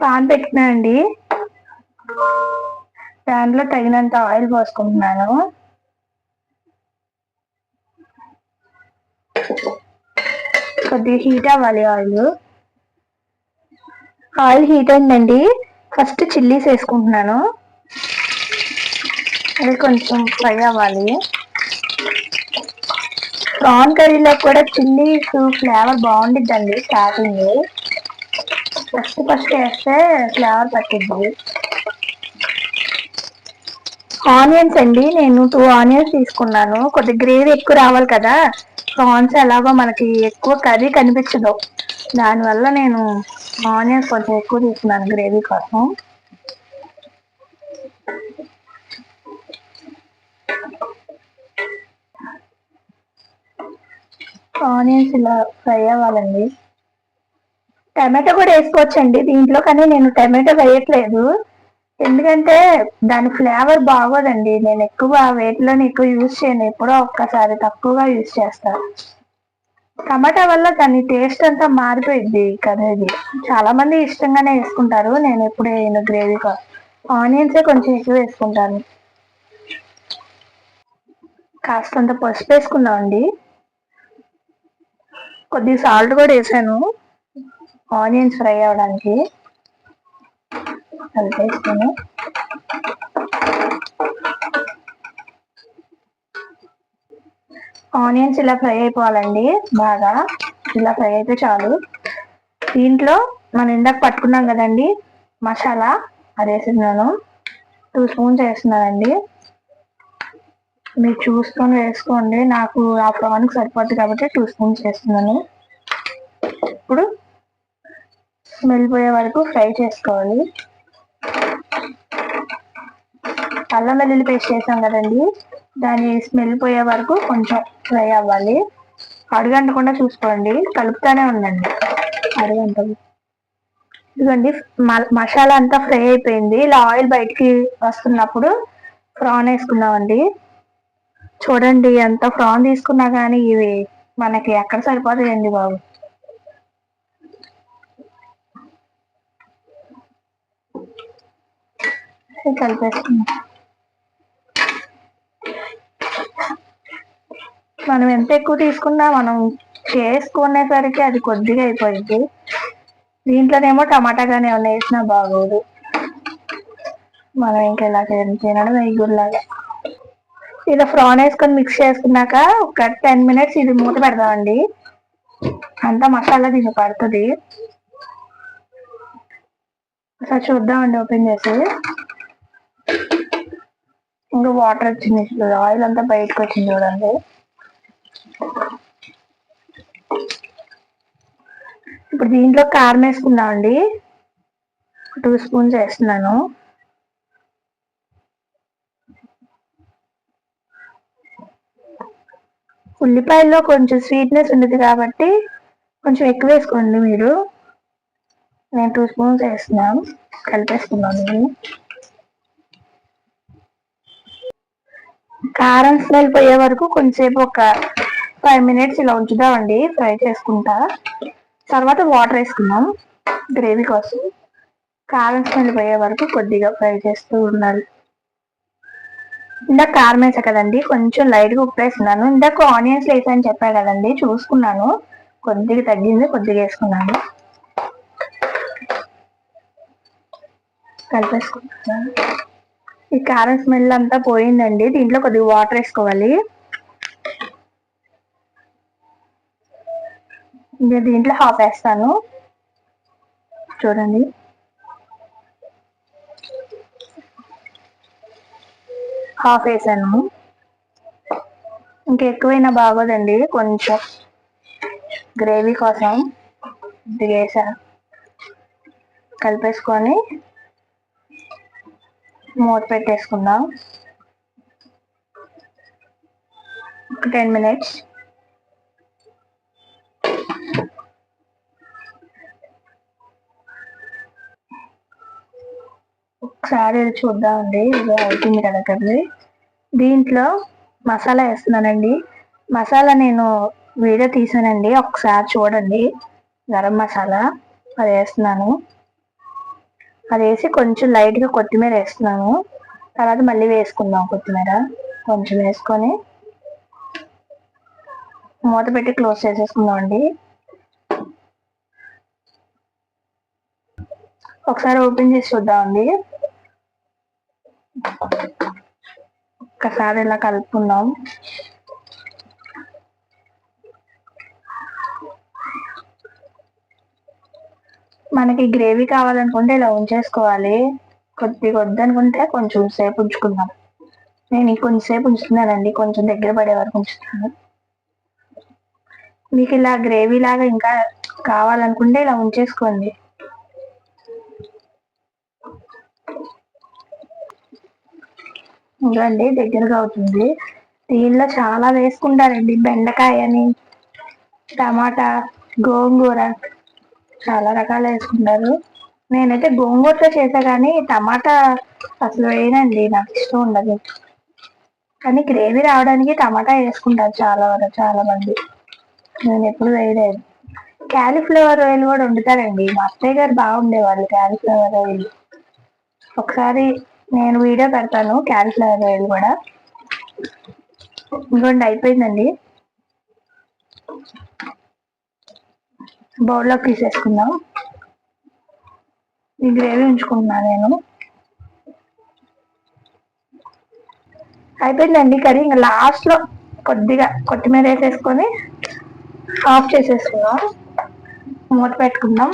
Pan పెట్టినా అండి. Pan లో తగినంత ఆయిల్ పోసుకుంటున్నాను. కొద్దిగా హీట్ అవ్వాలి ఆయిల్. ఆయిల్ హీట్ అయిందండి. ఫస్ట్ చిల్లీస్ వేసుకుంటున్నాను. అది కొంచెం ఫ్రై అవ్వాలి. ప్రాన్ కర్రీలో కూడా చిల్లీస్ ఫ్లేవర్ బాగుండిద్దండి. స్టార్టింగ్ ఫస్ట్ వేస్తే ఫ్లేవర్ పట్టిద్ది. ఆనియన్స్ అండి, నేను 2 ఆనియన్స్ తీసుకున్నాను. కొద్దిగా గ్రేవీ ఎక్కువ రావాలి కదా. ప్రాన్స్ ఎలాగో మనకి ఎక్కువ కర్రీ కనిపించదు, దానివల్ల నేను ఆనియన్స్ కొంచెం ఎక్కువ తీసుకున్నాను గ్రేవీ కోసం. ఆనియన్స్ ఇలా ఫ్రై అవ్వాలండి. టమాటో కూడా వేసుకోవచ్చండి దీంట్లో, కానీ నేను టమాటో వేయట్లేదు. ఎందుకంటే దాని ఫ్లేవర్ బాగోదండి. నేను ఎక్కువ వేటిలోని ఎక్కువ యూజ్ చేయను, ఎప్పుడో ఒక్కసారి తక్కువగా యూజ్ చేస్తాను. టమాటా వల్ల దాని టేస్ట్ అంతా మారిపోయింది కర్రీది. చాలా మంది ఇష్టంగానే వేసుకుంటారు, నేను ఎప్పుడు వేయను గ్రేవీ కోసం. ఆనియన్సే కొంచెం ఎక్కువ వేసుకుంటాను. కాస్తంత పసుపు వేసుకున్నామండి. కొద్దిగా సాల్ట్ కూడా వేసాను ఆనియన్స్ ఫ్రై అవ్వడానికి. కలిపేసుకుని ఆనియన్స్ ఇలా ఫ్రై అయిపోవాలండి. బాగా ఇలా ఫ్రై అయితే చాలు. దీంట్లో మనం ఇందాక పట్టుకున్నాం కదండి మసాలా, అది వేస్తున్నాను. 2 స్పూన్స్ వేస్తున్నానండి. మీరు చూసుకొని వేసుకోండి, నాకు ఆ ప్రాన్కి సరిపోద్ది కాబట్టి 2 స్పూన్స్ వేస్తున్నాను. ఇప్పుడు స్మెల్ పోయే వరకు ఫ్రై చేసుకోవాలి. అల్లం వెల్లుల్లి పేస్ట్ వేసాం కదండి, దాని స్మెల్ పోయే వరకు కొంచెం ఫ్రై అవ్వాలి. అడుగంటకుండా చూసుకోండి, కలుపుతానే ఉండండి అడుగంటది. ఇదిగోండి మసాలా అంతా ఫ్రై అయిపోయింది. ఇలా ఆయిల్ బయటికి వస్తున్నప్పుడు ప్రాన్ వేసుకున్నామండి. చూడండి ఎంత ప్రాన్ తీసుకున్నా కానీ ఇవి మనకి ఎక్కడ సరిపోతాయండి బాబు. కలిపేసుకున్నాం. మనం ఎంత ఎక్కువ తీసుకున్నా మనం చేసుకునేసరికి అది కొద్దిగా అయిపోయింది. దీంట్లోనేమో టమాటా కానీ ఏమన్నా వేసినా బాగోదు. మనం ఇంకెలా తినడం వేయగురులాగా. ఇలా ఫ్రాన్ వేసుకొని మిక్స్ చేసుకున్నాక ఒక 10 మినిట్స్ ఇది మూత పెడదామండి. అంతా మసాలా దీన్ని పడుతుంది. ఒకసారి చూద్దామండి ఓపెన్ చేసి. ఇంకా వాటర్ వచ్చింది, ఆయిల్ అంతా బయటకు వచ్చింది చూడండి. ఇప్పుడు దీంట్లో కారం వేసుకుందామండి. 2 స్పూన్స్ వేస్తున్నాను. ఉల్లిపాయల్లో కొంచెం స్వీట్నెస్ ఉండదు కాబట్టి కొంచెం ఎక్కువ వేసుకోండి మీరు. నేను 2 స్పూన్స్ వేస్తున్నాను. కలిపేసుకున్నాను. కారం స్మెల్ పోయే వరకు కొంచెంసేపు ఒక 5 మినిట్స్ ఇలా ఉంచుదామండి ఫ్రై చేసుకుంటా. తర్వాత వాటర్ వేసుకున్నాం గ్రేవీ కోసం. కారం స్మెల్ పోయే వరకు కొద్దిగా ఫ్రై చేస్తూ ఉండాలి. ఇందాక కారం వేసా కదండి, కొంచెం లైట్గా ఉప్పు వేస్తున్నాను. ఇందాక ఆనియన్స్ వేసాను చెప్పా కదండి, చూసుకున్నాను. కొద్దిగా తగ్గింది, కొద్దిగా వేసుకున్నాను. కలిపేసుకుంటున్నాను. ఈ కారం స్మెల్ అంతా పోయిందండి. దీంట్లో కొద్దిగా వాటర్ వేసుకోవాలి. ఇంకా దీంట్లో హాఫ్ వేస్తాను చూడండి. హాఫ్ వేసాను. ఇంకా ఎక్కువైనా బాగోదండి, కొంచెం గ్రేవీ కోసం ఇది వేసాను. కలిపేసుకొని మూత పెట్టేసుకుందాం ఒక 10 మినిట్స్. ఒకసారి చూద్దామండి. ఇది అవుతుంది కదా కర్రీ. దీంట్లో మసాలా వేస్తున్నానండి. మసాలా నేను వీడియో తీసానండి, ఒకసారి చూడండి. గరం మసాలా అది వేస్తున్నాను. అది వేసి కొంచెం లైట్గా కొత్తిమీర వేస్తున్నాను. తర్వాత మళ్ళీ వేసుకుందాం కొత్తిమీర కొంచెం వేసుకొని మూత పెట్టి క్లోజ్ చేసేసుకుందాం అండి. ఒకసారి ఓపెన్ చేసి చూద్దామండి. ఒక్కసారి ఇలా కలుపుకుందాం. మనకి గ్రేవీ కావాలనుకుంటే ఇలా ఉంచేసుకోవాలి. కొద్దిగా వద్దనుకుంటే కొంచెం సేపు ఉంచుకుందాం. నేను కొంచెంసేపు ఉంచుతున్నానండి, కొంచెం దగ్గర పడే వరకు ఉంచుతున్నాను. మీకు ఇలా గ్రేవీ లాగా ఇంకా కావాలనుకుంటే ఇలా ఉంచేసుకోండి. ఇంకండి దగ్గరగా అవుతుంది. దీనిలో చాలా వేసుకుంటారండి, బెండకాయ అని, టమాటా, గోంగూర, చాలా రకాలు వేసుకుంటారు. నేనైతే గోంగూరతో చేసా కానీ టమాటా అసలు వేయనండి, నాకు ఇష్టం ఉండదు. కానీ గ్రేవీ రావడానికి టమాటా వేసుకుంటారు చాలా మంది. నేను ఎప్పుడు వేయలేదు. క్యాలీఫ్లవర్ ఆయిల్ కూడా వండుతారండి, మా అత్తయ్య గారు బాగుండేవాళ్ళు క్యాలీఫ్లవర్ ఆయిల్. ఒకసారి నేను వీడియో పెడతాను క్యాలీఫ్లవర్ ఆయిల్ కూడా. ఇంకోండి అయిపోయిందండి, బౌల్లోకి తీసేసుకుందాం. ఈ గ్రేవీ ఉంచుకుంటున్నా నేను. అయిపోయిందండి కర్రీ. ఇంకా లాస్ట్లో కొద్దిగా కొత్తిమీర వేసేసుకొని ఆఫ్ చేసేసుకుందాం, మూత పెట్టుకుందాం.